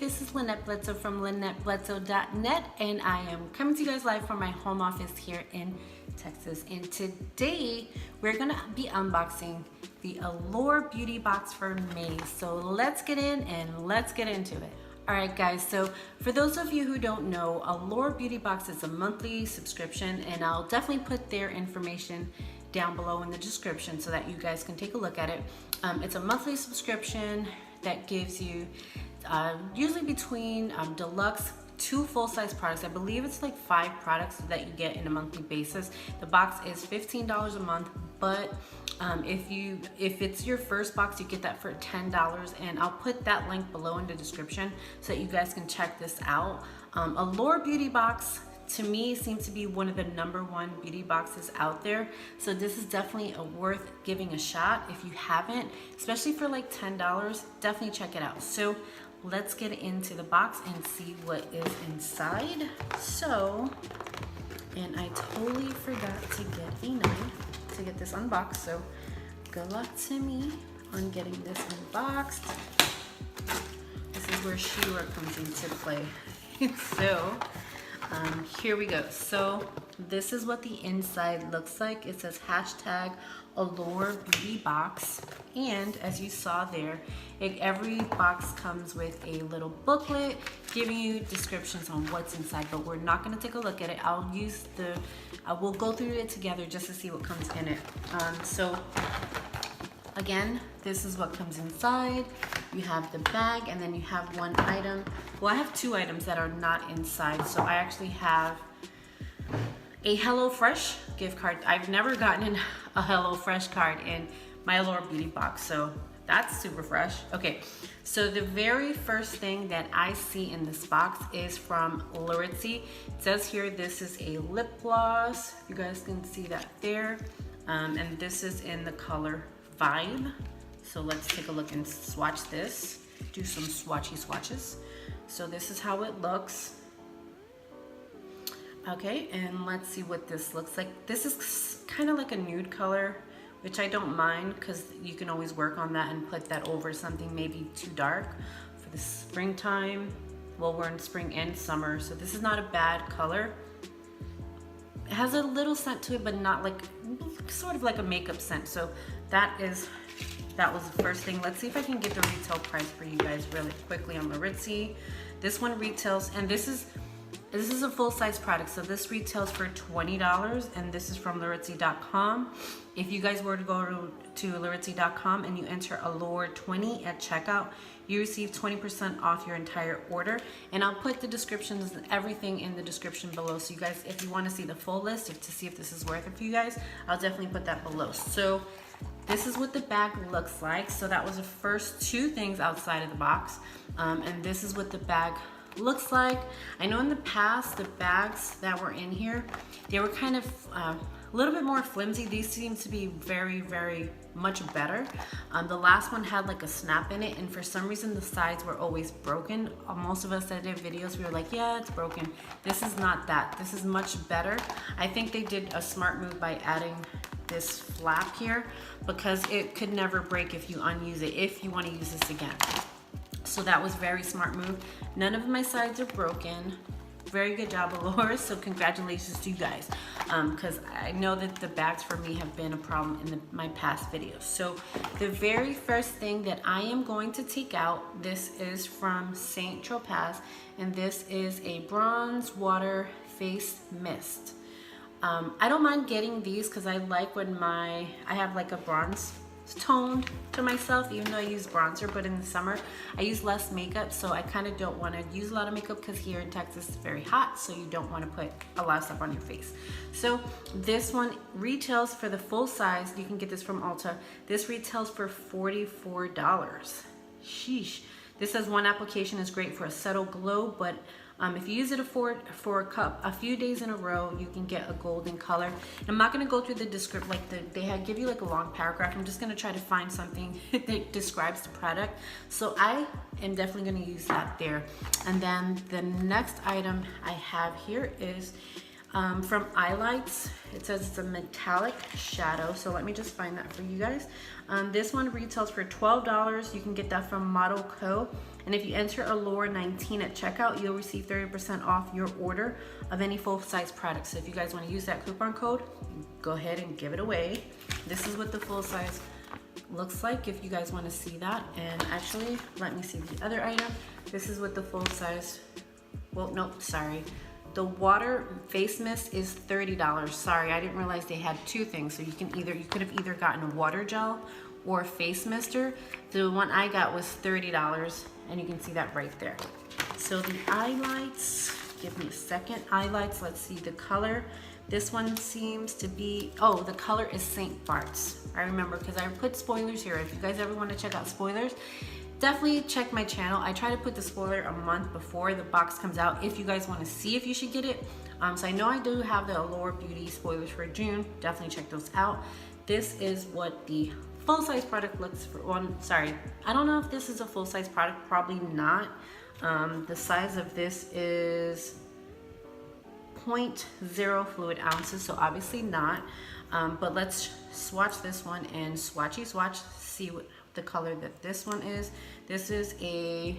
this is Lynette Bledsoe from LynetteBledsoe.net, and I am coming to you guys live from my home office here in Texas. And today we're gonna be unboxing the Allure Beauty Box for May. So let's get in and let's get into it. Alright guys, so for those of you who don't know, Allure Beauty Box is a monthly subscription, and I'll definitely put their information down below in the description so that you guys can take a look at it. It's a monthly subscription that gives you usually between deluxe, 2 full-size products. I believe it's like 5 products that you get in a monthly basis. The box is $15 a month, but if it's your first box, you get that for $10, and I'll put that link below in the description so that you guys can check this out. Allure Beauty Box to me seems to be one of the #1 beauty boxes out there, so this is definitely worth giving a shot. If you haven't, especially for like $10, definitely check it out. So let's get into the box and see what is inside. So, and I totally forgot to get a knife to get this unboxed, so good luck to me on getting this unboxed. This is where She-Ra comes into play. So here we go. So this is what the inside looks like. It says hashtag Allure Beauty Box, and as you saw there, every box comes with a little booklet giving you descriptions on what's inside, but we're not going to take a look at it. We'll go through it together just to see what comes in it. So again, this is what comes inside. You have the bag, and then you have one item. Well, I have 2 items that are not inside. So I actually have a HelloFresh gift card. I've never gotten a HelloFresh card in my Allure Beauty Box, so that's super fresh. Okay, so the very first thing that I see in this box is from Laritzy. It says here this is a lip gloss. You guys can see that there. And this is in the color Vibe. So let's take a look and swatch this. Do some swatchy swatches. So this is how it looks. Okay, and let's see what this looks like. This is kind of like a nude color, which I don't mind because you can always work on that and put that over something maybe too dark for the springtime. Well, we're in spring and summer, so this is not a bad color. It has a little scent to it, but not like, sort of like a makeup scent. So that was the first thing. Let's see if I can get the retail price for you guys really quickly on Laritzy. This one retails, and this is a full-size product, so this retails for $20, and this is from Laritzy.com. If you guys were to go to Laritzy.com and you enter Allure20 at checkout, you receive 20% off your entire order. And I'll put the descriptions and everything in the description below, so you guys, if you want to see the full list, to see if this is worth it for you guys, I'll definitely put that below. So this is what the bag looks like. So that was the first 2 things outside of the box, and this is what the bag looks like. I know in the past the bags that were in here, they were kind of a little bit more flimsy. These seem to be very, very much better. The last one had like a snap in it, and for some reason the sides were always broken. Most of us that did videos, we were like, yeah, it's broken. This is not that. This is much better. I think they did a smart move by adding this flap here, because it could never break if you unuse it, if you want to use this again. So that was very smart move. None of my sides are broken. Very good job, Allure. So congratulations to you guys, because I know that the bags for me have been a problem in my past videos. So the very first thing that I am going to take out, this is from Saint Tropez, and this is a bronze water face mist. I don't mind getting these because I like when I have like a bronze toned to myself, even though I use bronzer, but in the summer I use less makeup, so I kind of don't want to use a lot of makeup because here in Texas it's very hot, so you don't want to put a lot of stuff on your face. So this one retails for the full size. You can get this from Ulta. This retails for $44. Sheesh. This says one application is great for a subtle glow, but if you use it for a few days in a row, you can get a golden color. And I'm not going to go through the description, like they give you like a long paragraph. I'm just going to try to find something that describes the product. So I am definitely going to use that there. And then the next item I have here is from Eyelites. It says it's a metallic shadow, so let me just find that for you guys. This one retails for $12. You can get that from ModelCo, and if you enter Allure 19 at checkout, you'll receive 30% off your order of any full-size product. So if you guys want to use that coupon code, go ahead and give it away. This is what the full size looks like if you guys want to see that. And actually, let me see the other item. This is what the full size, well, no, sorry. The water face mist is $30. Sorry, I didn't realize they had two things. So you could have either gotten a water gel or a face mister. The one I got was $30, and you can see that right there. So the Eyelites, give me a second. Eyelites, let's see the color. This one seems to be, oh, the color is St. Barts. I remember because I put spoilers here. If you guys ever want to check out spoilers, definitely check my channel. I try to put the spoiler a month before the box comes out if you guys want to see if you should get it. So I know I do have the Allure Beauty spoilers for June. Definitely check those out. This is what the full-size product looks for. Well, sorry, I don't know if this is a full-size product. Probably not. The size of this is 0.0 fluid ounces, so obviously not. But let's swatch this one and swatchy swatch, see what the color that this one is. This is a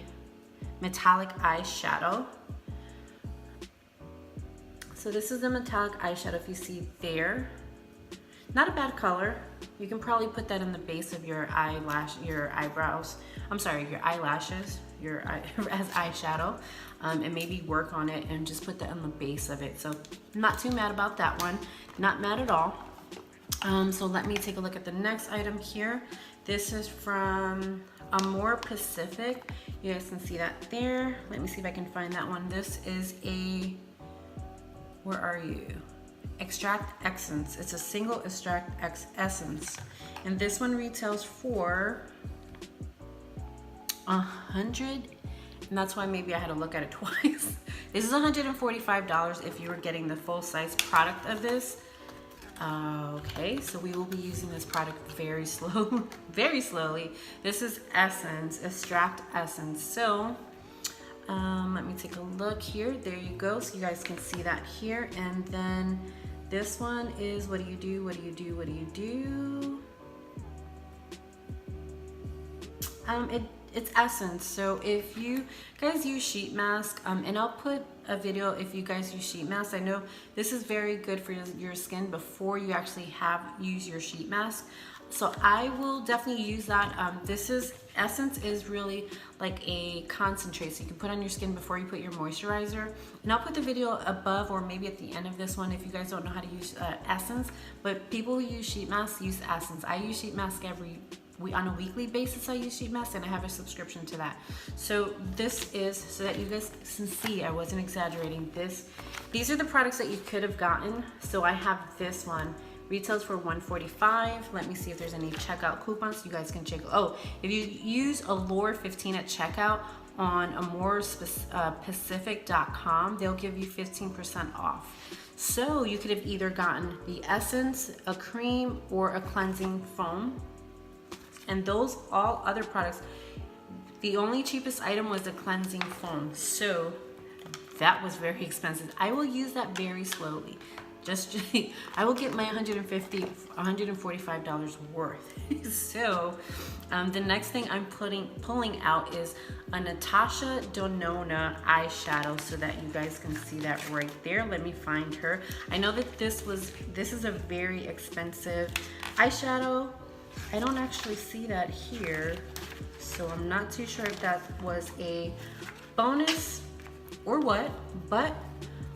metallic eyeshadow. So this is the metallic eyeshadow, if you see there. Not a bad color. You can probably put that in the base of your eyebrows. I'm sorry, your eyelashes, as eyeshadow, and maybe work on it and just put that on the base of it. So not too mad about that one. Not mad at all. So let me take a look at the next item here. This is from Allure Pacific. You guys can see that there. Let me see if I can find that one. This is a, where are you? Extract Essence. It's a single extract essence, and this one retails for $100, and that's why maybe I had to look at it twice. This is $145 if you were getting the full size product of this. Okay, so we will be using this product very slowly. This is Essence, Extract Essence. So let me take a look here. There you go. So you guys can see that here. And then this one is, what do you do? What do you do? What do you do? It's Essence. So if you guys use sheet mask, and I'll put a video if you guys use sheet mask. I know this is very good for your skin before you actually use your sheet mask. So I will definitely use that. This is, Essence is really like a concentrate, so you can put on your skin before you put your moisturizer. And I'll put the video above or maybe at the end of this one if you guys don't know how to use Essence. But people who use sheet masks use Essence. I use sheet mask on a weekly basis. I use sheet mask, and I have a subscription to that. So this is, so that you guys can see, I wasn't exaggerating. These are the products that you could have gotten. So I have this one. Retails for $145. Let me see if there's any checkout coupons. You guys can check. Oh, if you use Allure 15 at checkout on AmorePacific.com, they'll give you 15% off. So you could have either gotten the essence, a cream, or a cleansing foam. And those all other products, the only cheapest item was the cleansing foam. So that was very expensive. I will use that very slowly. I will get my $145 worth. So the next thing I'm pulling out is a Natasha Denona eyeshadow, so that you guys can see that right there. Let me find her. I know that this is a very expensive eyeshadow. I don't actually see that here, so I'm not too sure if that was a bonus or what, but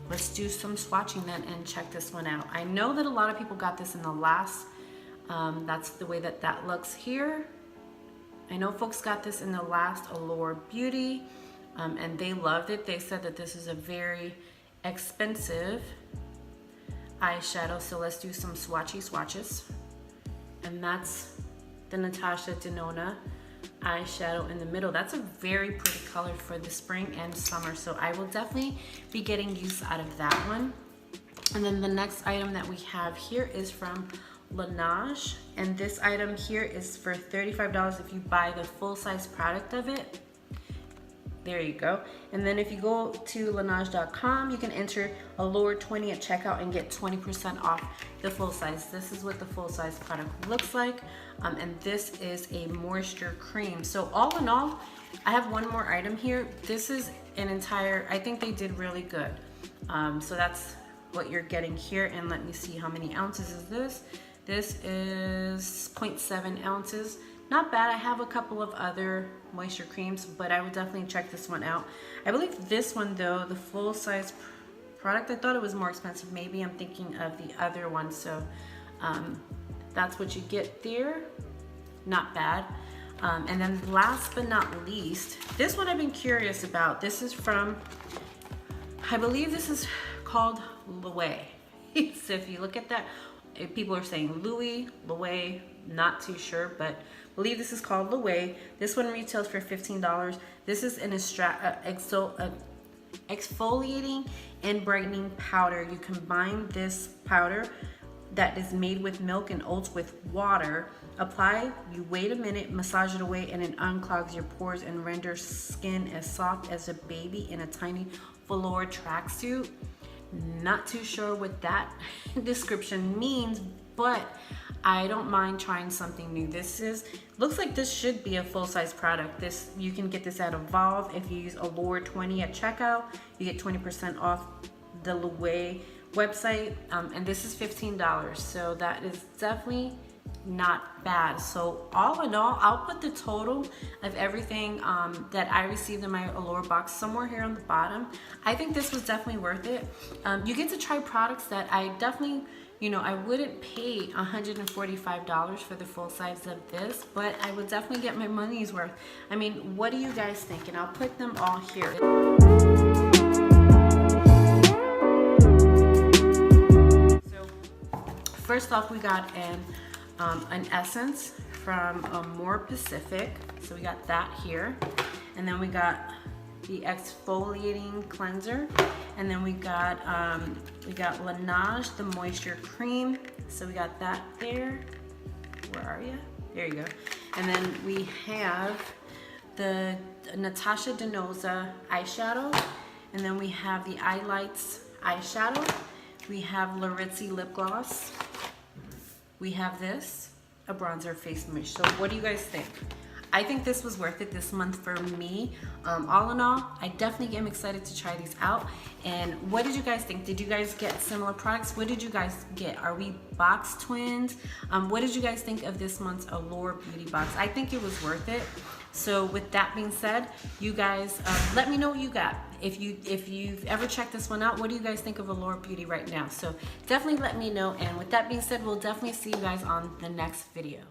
let's do some swatching then and check this one out. I know that a lot of people got this in the last, that's the way that looks here. I know folks got this in the last Allure Beauty, and they loved it. They said that this is a very expensive eyeshadow, so let's do some swatches. And that's the Natasha Denona eyeshadow in the middle. That's a very pretty color for the spring and summer, so I will definitely be getting use out of that one. And then the next item that we have here is from Laneige, and this item here is for $35 if you buy the full size product of it. There you go. And then if you go to Laneige.com, you can enter Allure 20 at checkout and get 20% off the full size. This is what the full size product looks like. And this is a moisture cream. So all in all, I have one more item here. This is an entire, I think they did really good. So that's what you're getting here. And let me see, how many ounces is this? This is 0.7 ounces. Not bad. I have a couple of other moisture creams, but I would definitely check this one out. I believe this one though, the full size product, I thought it was more expensive. Maybe I'm thinking of the other one. So that's what you get there. Not bad. And then last but not least, this one I've been curious about. This is from, I believe this is called Louis. So if you look at that, people are saying Louis, Louis, not too sure, but I believe this is called Louis. This one retails for $15. This is an exfoliating and brightening powder. You combine this powder that is made with milk and oats with water. Apply, you wait a minute, massage it away, and it unclogs your pores and renders skin as soft as a baby in a tiny velour tracksuit. Not too sure what that description means, but I don't mind trying something new. This is, looks like this should be a full-size product. This, you can get this at Evolve. If you use Allure 20 at checkout, you get 20% off the Louis website, and this is $15, so that is definitely not bad. So all in all, I'll put the total of everything that I received in my Allure box somewhere here on the bottom. I think this was definitely worth it. You get to try products that I definitely, you know, I wouldn't pay $145 for the full size of this, but I would definitely get my money's worth. I mean, what do you guys think? And I'll put them all here. So first off, we got an essence from More Pacific. So we got that here. And then we got the exfoliating cleanser. And then we got Laneige, the moisture cream. So we got that there. Where are you? There you go. And then we have the Natasha Denoza eyeshadow. And then we have the Eyelites eyeshadow. We have Laritzy lip gloss. We have this, a bronzer face mist. So what do you guys think? I think this was worth it this month for me. All in all, I definitely am excited to try these out. And what did you guys think? Did you guys get similar products? What did you guys get? Are we box twins? What did you guys think of this month's Allure Beauty Box? I think it was worth it. So with that being said, you guys, let me know what you got. If you've ever checked this one out, what do you guys think of Allure Beauty right now? So definitely let me know. And with that being said, we'll definitely see you guys on the next video.